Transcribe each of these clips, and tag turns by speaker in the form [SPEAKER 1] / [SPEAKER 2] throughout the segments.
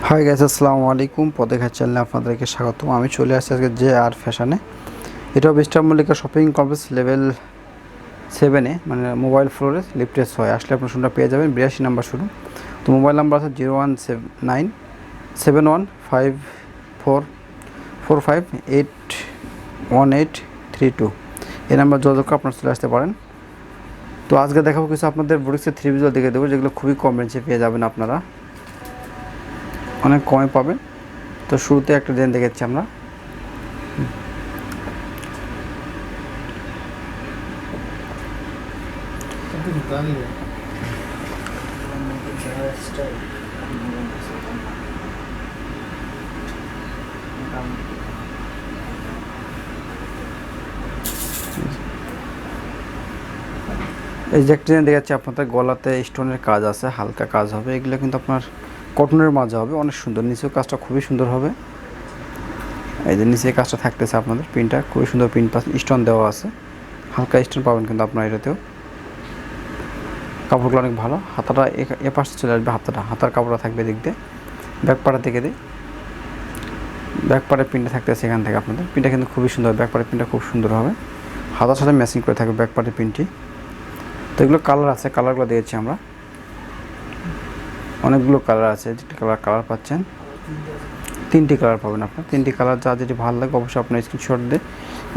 [SPEAKER 1] Hi guys, আসসালামু আলাইকুম। পথেঘাট চ্যানেলে আপনাদেরকে স্বাগতম। আমি চলে আসছি আজকে JR ফ্যাশনে। এটা বিস্টার মল্লিকা শপিং কমপ্লেক্স লেভেল 7-এ, মানে মোবাইল ফ্লোরে লিফটেস হয়। আসলে আপনার শোরুমটা পেয়ে যাবেন 82 নাম্বার শোরুম। তো মোবাইল নাম্বার আছে 017971454581832। এই নাম্বার যোগাযোগ করে আপনারা চলে আসতে পারেন। তো আজকে দেখাবো কিছু আপনাদের বুটিক্সের থ্রি পিসগুলো দেখে দেবো, যেগুলো খুবই কম রেঞ্জে পেয়ে যাবেন, আপনারা অনেক কমে পাবেন। তো শুরুতে একটা ডিজাইন দেখাচ্ছি আমরা। এই যে একটা ডিজাইন দেখাচ্ছি আপনাদের, গলাতে স্টোনের কাজ আছে, হালকা কাজ হবে। এগুলো কিন্তু আপনার কটনের মাঝে হবে, অনেক সুন্দর। নিচেও কাজটা খুবই সুন্দর হবে। এই যে নিচে কাজটা থাকতেছে আপনাদের, প্রিন্টটা খুবই সুন্দর, প্রিন্ট স্টোন দেওয়া আছে, হালকা স্টোন পাবেন কিন্তু আপনার এটাতেও। কাপড়গুলো অনেক ভালো। হাতাটা এ পাশে চলে আসবে, হাতার কাপড়টা থাকবে দিক দিয়ে। ব্যাক পাড়া থেকে দিই, ব্যাক পাড়ের প্রিন্টটা থাকতেছে এখান থেকে আপনাদের। প্রিন্টটা কিন্তু খুবই সুন্দর, ব্যাক পাড়ের প্রিন্টটা খুব সুন্দর হবে, হাতার সাথে ম্যাচিং করে থাকবে ব্যাক পাড়ের প্রিন্টটি। তো এগুলো কালার আছে, কালারগুলো দিয়েছি আমরা, অনেকগুলো কালার আছে। যেটি কালার পাচ্ছেন, 3টি কালার পাবেন আপনার। 3টি কালার যা যেটি ভালো লাগে অবশ্যই আপনার স্ক্রিনশট দিয়ে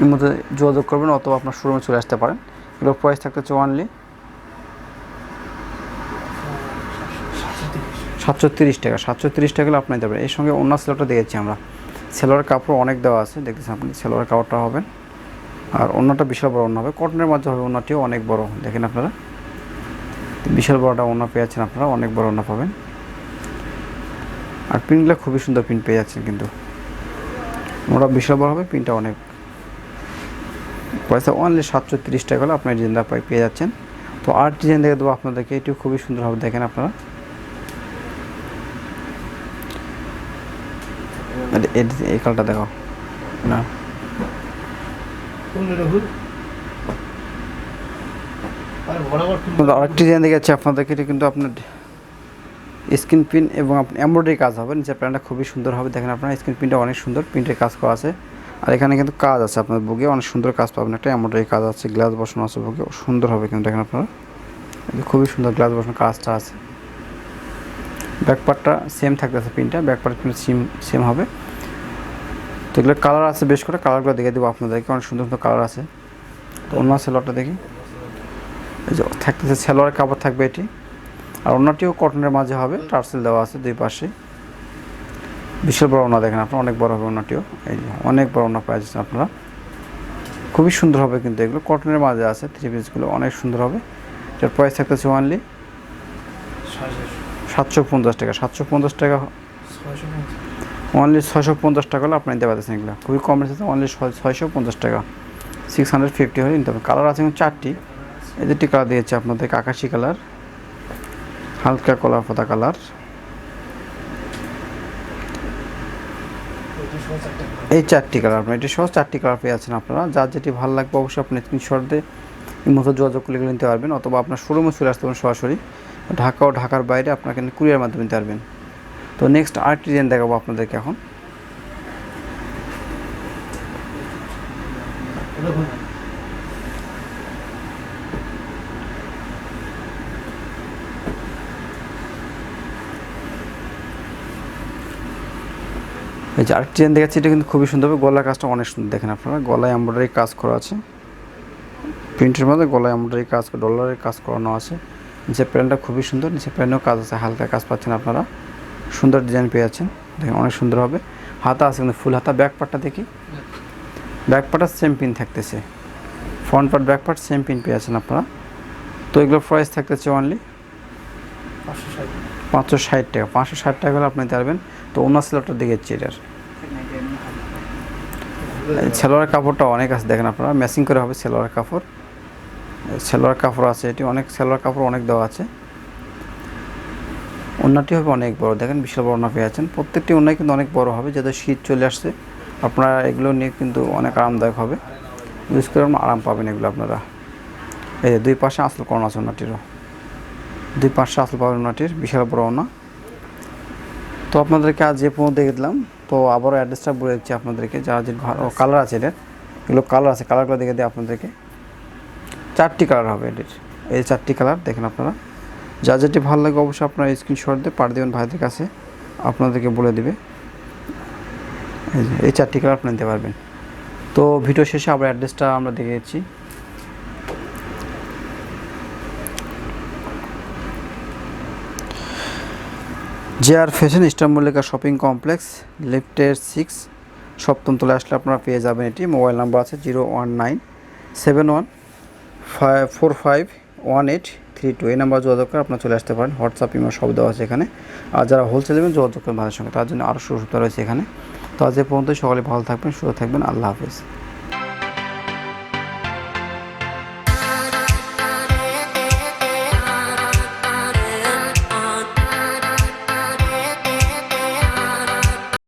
[SPEAKER 1] এর মধ্যে যোগাযোগ করবেন, অথবা আপনার শোরুমে চলে আসতে পারেন। এগুলো প্রাইস থাকতেছে অনলি 730 টাকা। 730 টাকা হলে আপনার দেবেন। এর সঙ্গে অন্য সেলোয়ারটা দিয়েছি আমরা। সেলোয়ার কাপড় অনেক দেওয়া আছে, দেখতেছেন আপনি। সেলোয়ার কাপড়টা হবে, আর অন্যটা বিশাল বড় অন্য হবে, কটনের মাঝে হবে। অন্যটিও অনেক বড়, দেখেন আপনারা, বিশাল বড়টা অন্য পেয়েছেন আপনারা, অনেক বড় অন্য পাবেন। আর প্রিন্টগুলো খুবই সুন্দর প্রিন্ট পেয়ে যাচ্ছেন কিন্তু। ওটা বিশাল বড় হবে, প্রিন্টটা অনেক। পয়সা অনলি 730 টাকা হলে আপনার ডিজাইনটা পেয়ে যাচ্ছেন। তো আর ডিজাইন দেখে দেবো আপনাদেরকে, এটিও খুবই সুন্দর হবে, দেখেন আপনারা। এই কালারটা দেখো না, আরেকটি ডিজাইন দেখাচ্ছি আপনাদেরকে। এটা কিন্তু আপনার স্ক্রিন প্রিন্ট এবং এমব্রয়ডারি কাজ হবে। নিচে প্যান্টটা খুবই সুন্দর হবে, দেখেন আপনার। স্ক্রিন প্রিন্টটা অনেক সুন্দর, প্রিন্টের কাজ করা আছে। আর এখানে কিন্তু কাজ আছে আপনার বুকে, অনেক সুন্দর কাজ পাবেন। একটা এমব্রয়ডারি কাজ আছে, গ্লাস বসানো আছে বুকে, সুন্দর হবে কিন্তু, দেখেন আপনারা। খুবই সুন্দর গ্লাস বসানো কাজটা আছে। ব্যাক পার্টটা সেম থাকতেছে, প্রিন্টটা ব্যাক পার্ট প্রিন্ট সেম হবে। তো এগুলো কালার আছে বেশ করে, কালারগুলো দেখে দেবো আপনাদেরকে, অনেক সুন্দর সুন্দর কালার আছে। তো অন্য সেলোয়ারটা দেখি, এই যে থাকতেছে সেলোয়ারের কাপড় থাকবে এটি। আর অন্যটিও কটনের মাঝে হবে, টার্সেল দেওয়া আছে দুই পাশে। বিশাল বড় ওনা, দেখেন আপনারা, অনেক বড় হবে ওনাটিও। এই যে অনেক বড় ওনা পাচ্ছেন আপনারা, খুবই সুন্দর হবে কিন্তু। এগুলো কটনের মাঝে আছে, থ্রি পিসগুলো অনেক সুন্দর হবে। এটার প্রাইস থাকতেছে অনলি 750 টাকা। 750 টাকা, অনলি 650 টাকা হলে আপনি নিতে পারতেছেন। এগুলো খুবই কম রেঞ্জে, অনলি 650 টাকা। 650 হলে নিতে হবে। কালার আছে 4টি। এই দুটি কালার দিয়েছে আপনাদেরকে, আকাশি কালার, হালকা কলা পাতা কালার, এই 4টি কালার। আপনার এটি সহ 4টি কালার পেয়ে যাচ্ছেন আপনারা। যার যেটি ভালো লাগবে অবশ্যই আপনি স্ক্রিনশট দিয়ে এই মতো যোগাযোগ করে নিতে পারবেন, অথবা আপনার শোরুমে চলে আসতে পারেন সরাসরি। ঢাকা ও ঢাকার বাইরে আপনাকে কুরিয়ার মাধ্যমে নিতে পারবেন। তো নেক্সট আর্ট ডিজাইন দেখাবো আপনাদেরকে এখন। এই যে আরেকটি ডিজাইন দেখাচ্ছি, এটা কিন্তু খুবই সুন্দর হবে। গলার কাজটা অনেক সুন্দর, দেখেন আপনারা। গলায় এমব্রয়ডারি কাজ করা আছে, প্রিন্টের মধ্যে গলায় এমব্রয়ডারি কাজ, ডলারের কাজ করানো আছে। নিচে প্যান্টটা খুবই সুন্দর, নিচে প্যান্টেও কাজ আছে, হালকা কাজ পাচ্ছেন আপনারা। সুন্দর ডিজাইন পেয়ে যাচ্ছেন, দেখেন অনেক সুন্দর হবে। হাতা আছে কিন্তু ফুল হাতা। ব্যাক পার্টটা দেখি, ব্যাক পার্টটা সেম পিন থাকতেছে, front part back part same pin পেয়ে যাচ্ছেন আপনারা। তো এগুলো প্রাইস থাকতেছে অনলি 560 টাকা। 560 টাকা হলে আপনি নিতে পারবেন। তো অন্য সেলোয়ারটা দেখেছি, এটার সেলোয়ার কাপড়টা অনেক আছে, দেখেন আপনারা, ম্যাচিং করে হবে সেলোয়ার কাপড়। সেলোয়ার কাপড় আছে এটি অনেক, সেলোয়ার কাপড় অনেক দেওয়া আছে। ওড়নাটি হবে অনেক বড়, দেখেন বিশাল বড় ওড়না পেয়ে যাচ্ছেন। প্রত্যেকটি ওড়নাই কিন্তু অনেক বড় হবে, যেহেতু শীত চলে আসছে। আপনারা এগুলো নিয়ে কিন্তু অনেক আরামদায়ক হবে, ইউজ করে আরাম পাবেন এগুলো আপনারা। এই যে দুই পাশে আঁচল করানো আছে ওড়নাটিরও, দুই পাশে আঁচল পাবেন ওড়নাটির, বিশাল বড় ওড়না। তো আপনাদেরকে আজ যে পর্যন্ত দেখে দিলাম, তো আবারও অ্যাড্রেসটা বলে দিচ্ছি আপনাদেরকে, যারা যে কালার আছে এটার, এগুলো কালার আছে, কালারগুলো দেখে দিই আপনাদেরকে। 4টি কালার হবে এটির, এই 4টি কালার দেখেন আপনারা। যা যেটি ভালো লাগে অবশ্যই আপনারা স্ক্রিনশট দিয়ে পাঠিয়ে দেবেন ভাইদের কাছে, আপনাদেরকে বলে দিবে। এই 4টি কালার আপনি নিতে পারবেন। তো ভিডিও শেষে আবার অ্যাড্রেসটা আমরা দেখে দিচ্ছি। JR fashion, eastern Mallika shopping complex, লিফটের 6, 7ম তলায় আসলে আপনারা পেয়ে যাবেন এটি। মোবাইল নাম্বার আছে 01971451832। এই নাম্বার যোগাযোগ করে আপনারা চলে আসতে পারেন। হোয়াটসঅ্যাপ, ইমো সব দেওয়া আছে এখানে। আর যারা হোলসেল নেবেন যোগাযোগ করেন ভাইয়ের সঙ্গে, তার জন্য আরও সুবিধা রয়েছে এখানে। তো আজ এ পর্যন্ত, সকালে ভালো থাকবেন, সুস্থ থাকবেন, আল্লাহ হাফেজ।